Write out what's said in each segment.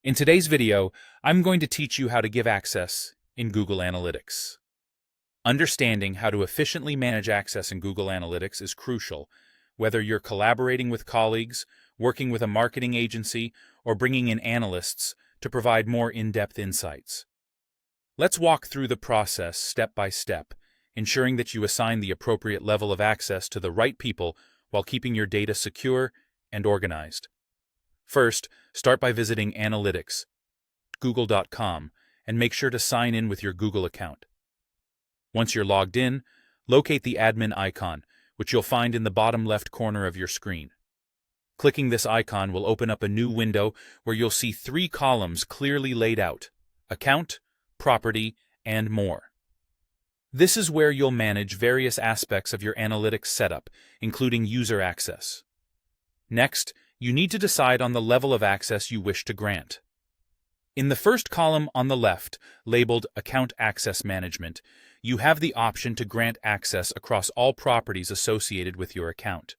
In today's video, I'm going to teach you how to give access in Google Analytics. Understanding how to efficiently manage access in Google Analytics is crucial, whether you're collaborating with colleagues, working with a marketing agency, or bringing in analysts to provide more in-depth insights. Let's walk through the process step by step, ensuring that you assign the appropriate level of access to the right people while keeping your data secure and organized. First, start by visiting analytics.google.com and make sure to sign in with your Google account. Once you're logged in, locate the admin icon, which you'll find in the bottom left corner of your screen. Clicking this icon will open up a new window where you'll see 3 columns clearly laid out: Account, Property, and More. This is where you'll manage various aspects of your analytics setup, including user access. Next, you need to decide on the level of access you wish to grant. In the first column on the left, labeled Account Access Management, you have the option to grant access across all properties associated with your account.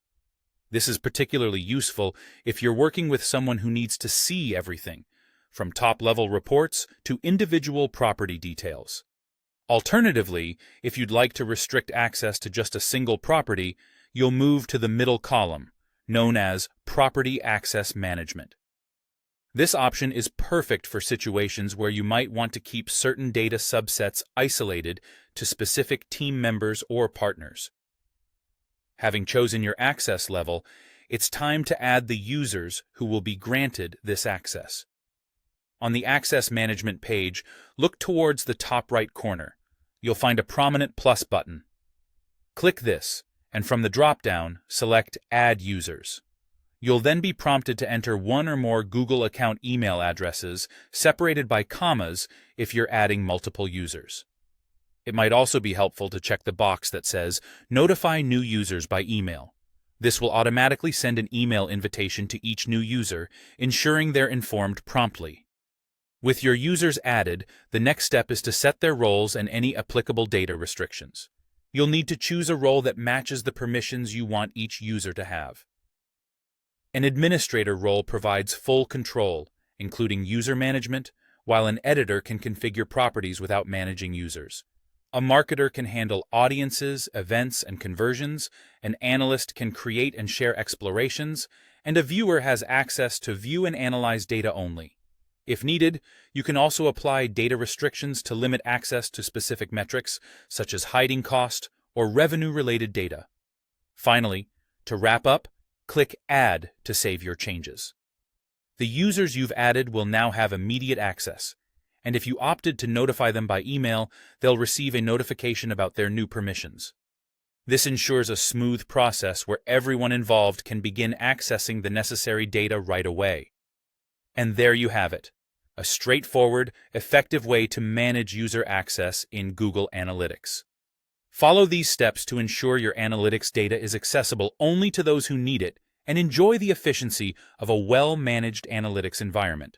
This is particularly useful if you're working with someone who needs to see everything, from top-level reports to individual property details. Alternatively, if you'd like to restrict access to just a single property, you'll move to the middle column, known as Property Access Management. This option is perfect for situations where you might want to keep certain data subsets isolated to specific team members or partners. Having chosen your access level, it's time to add the users who will be granted this access. On the Access Management page, look towards the top right corner. You'll find a prominent plus button. Click this, and from the drop-down, select Add Users. You'll then be prompted to enter one or more Google account email addresses separated by commas if you're adding multiple users. It might also be helpful to check the box that says Notify New Users by Email. This will automatically send an email invitation to each new user, ensuring they're informed promptly. With your users added, the next step is to set their roles and any applicable data restrictions. You'll need to choose a role that matches the permissions you want each user to have. An administrator role provides full control, including user management, while an editor can configure properties without managing users. A marketer can handle audiences, events, and conversions, an analyst can create and share explorations, and a viewer has access to view and analyze data only. If needed, you can also apply data restrictions to limit access to specific metrics, such as hiding cost or revenue-related data. Finally, to wrap up, click Add to save your changes. The users you've added will now have immediate access, and if you opted to notify them by email, they'll receive a notification about their new permissions. This ensures a smooth process where everyone involved can begin accessing the necessary data right away. And there you have it, a straightforward, effective way to manage user access in Google Analytics. Follow these steps to ensure your analytics data is accessible only to those who need it and enjoy the efficiency of a well-managed analytics environment.